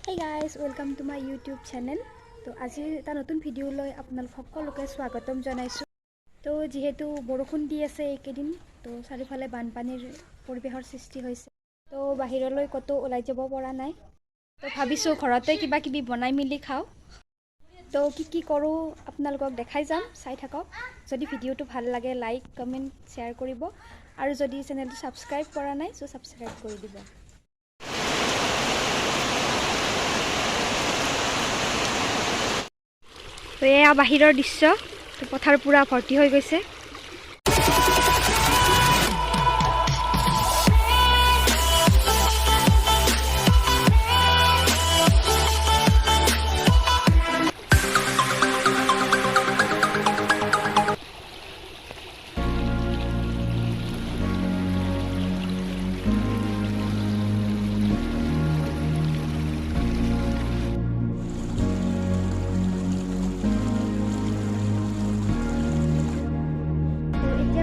Hey guys, welcome to my YouTube channel. তো আজি এটা নতুন ভিডিও লৈ আপোনালোক সকলোকে স্বাগতম জনাইছো। তো যেহেতু বৰষুণ দি আছে এইকেদিন তো চাৰিফালে বানপানীৰ পৰিবেশৰ সৃষ্টি হৈছে। তো বাহিৰলৈ কত ওলাই যাব পৰা নাই। তো ভাবিছো ঘৰতে কিবা কিবি বনাই মিলি খাও। তো কি কৰো আপোনালোকক দেখাই যাম, চাই থাকক। যদি ভিডিওটো ভাল লাগে লাইক, কমেন্ট, শেয়াৰ কৰিব আৰু যদি চেনেলটো সাবস্ক্ৰাইব কৰা নাই সো সাবস্ক্ৰাইব কৰি দিব। তো এয়া বাহিৰৰ দৃশ্য, তো পথাৰ পুৰা ভৰ্তি হৈ গৈছে।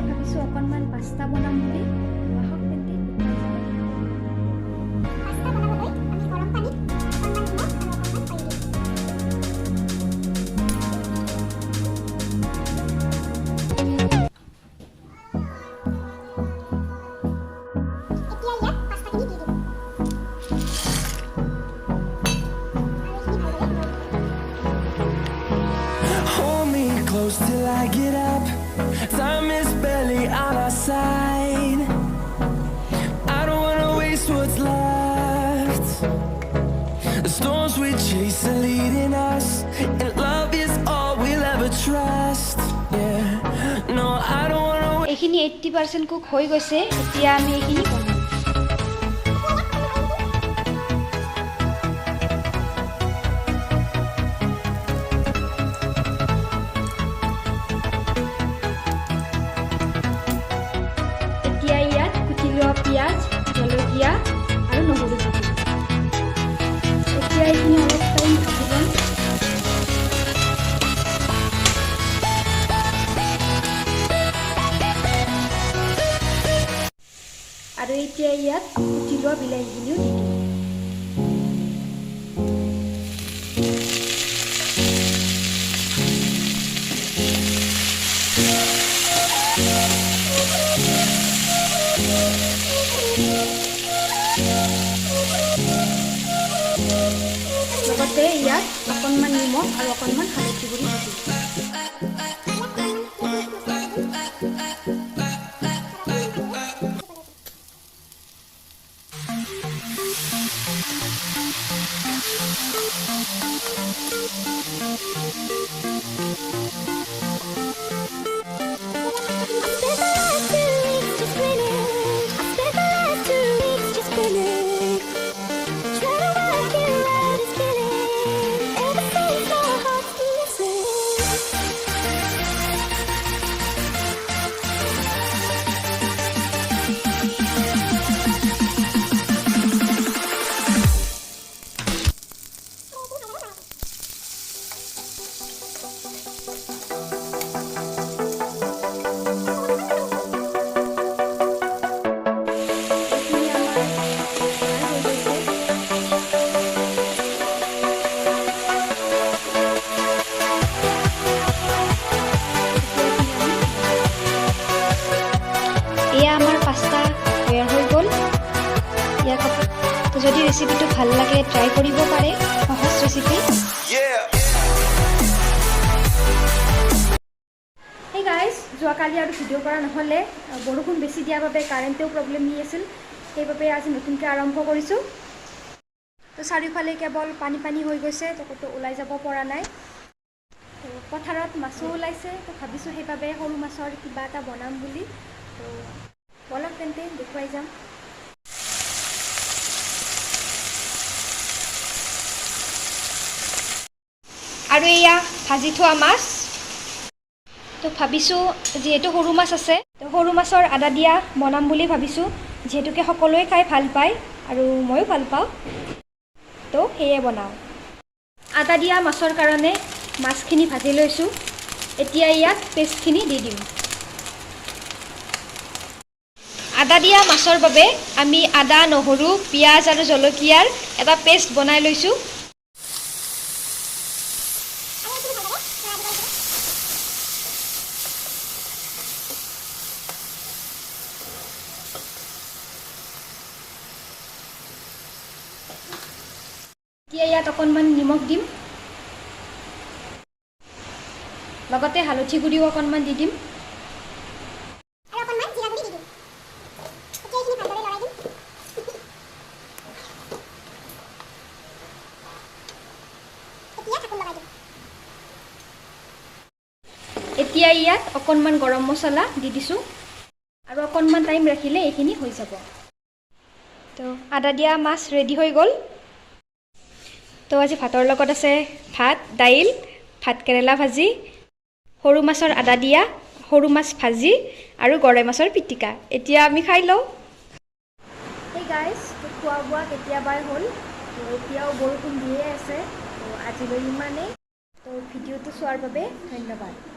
ভাবিছো অকণমান পাস্তা বনাম বুলি। আহক তেন্তে পাস্তা বনাবলৈ আমি গৰম পানীত close till I get up. Time is barely on our side. I don't wanna waste what's left. The storms we chase are leading us, and love is all we'll ever trust. Yeah, no, I don't wanna. এইখিনি 80% cook হৈ গৈছে। এতিয়া আমি এইখিনি বনাম। পিঁয়াজ, জলকীয়া আৰু নহৰু দিম। এতিয়া এইখিনি অলপ টাইম ভাজি ল'ম। আৰু এতিয়া ইয়াত কুটি লোৱা বিলাহীখিনিও দি দিম। লগতে ইয়াত অকণমান নিমখ আৰু অকণমান হালধি গুড়ি দি দিম। এয়া আমাৰ পাস্তা তৈয়াৰ হৈ গ'ল। ইয়াক যদি ৰেচিপিটো ভাল লাগে ট্ৰাই কৰিব পাৰে, সহজ ৰেচিপি। হেই গাইজ, যোৱাকালি আৰু ভিডিঅ' কৰা নহ'লে, বৰষুণ বেছি দিয়াৰ বাবে কাৰেণ্টেও প্ৰব্লেম দি আছিল। সেইবাবে আজি নতুনকৈ আৰম্ভ কৰিছোঁ। তো চাৰিওফালে কেৱল পানী পানী হৈ গৈছে, তো ক'তো ওলাই যাব পৰা নাই। তো পথাৰত মাছো ওলাইছে, তো ভাবিছোঁ সেইবাবে সৰু মাছৰ কিবা এটা বনাম বুলি। তো বলক তেন্তে দেখুৱাই যাম। আৰু এয়া ভাজি থোৱা মাছ। তো ভাবিছোঁ যিহেতু সৰু মাছ আছে, তো সৰু মাছৰ আদা দিয়া বনাম বুলি ভাবিছোঁ। যিহেতুকে সকলোৱে খাই ভাল পায় আৰু ময়ো ভাল পাওঁ, তো সেয়ে বনাওঁ। আদা দিয়া মাছৰ কাৰণে মাছখিনি ভাজি লৈছোঁ। এতিয়া ইয়াত পেষ্টখিনি দি দিম। আদা দিয়া মাছৰ বাবে আমি আদা নহৰু পিঁয়াজ আৰু জলকীয়াৰ এটা পেষ্ট বনাই লৈছোঁ। এতিয়া ইয়াত অকণমান নিমখ দিম, লগতে হালধি গুড়িও অকণমান দি দিম। এতিয়া ইয়াত অকণমান গৰম মছলা দি দিছোঁ আৰু অকণমান টাইম ৰাখিলে এইখিনি হৈ যাব। তো আদা দিয়া মাছ ৰেডি হৈ গ'ল। তো আজি ভাতৰ লগত আছে ভাত, দাইল, ভাত কেৰেলা ভাজি, সৰু মাছৰ আদা দিয়া, সৰু মাছ ভাজি আৰু গৰৈ মাছৰ পিটিকা। এতিয়া আমি খাই লওঁ। এই গাইজ, তো খোৱা বোৱা কেতিয়াবাই হ'ল, তো এতিয়াও বৰষুণ দিয়ে আছে। তো আজিলৈ ইমানেই। তো ভিডিঅ'টো চোৱাৰ বাবে ধন্যবাদ।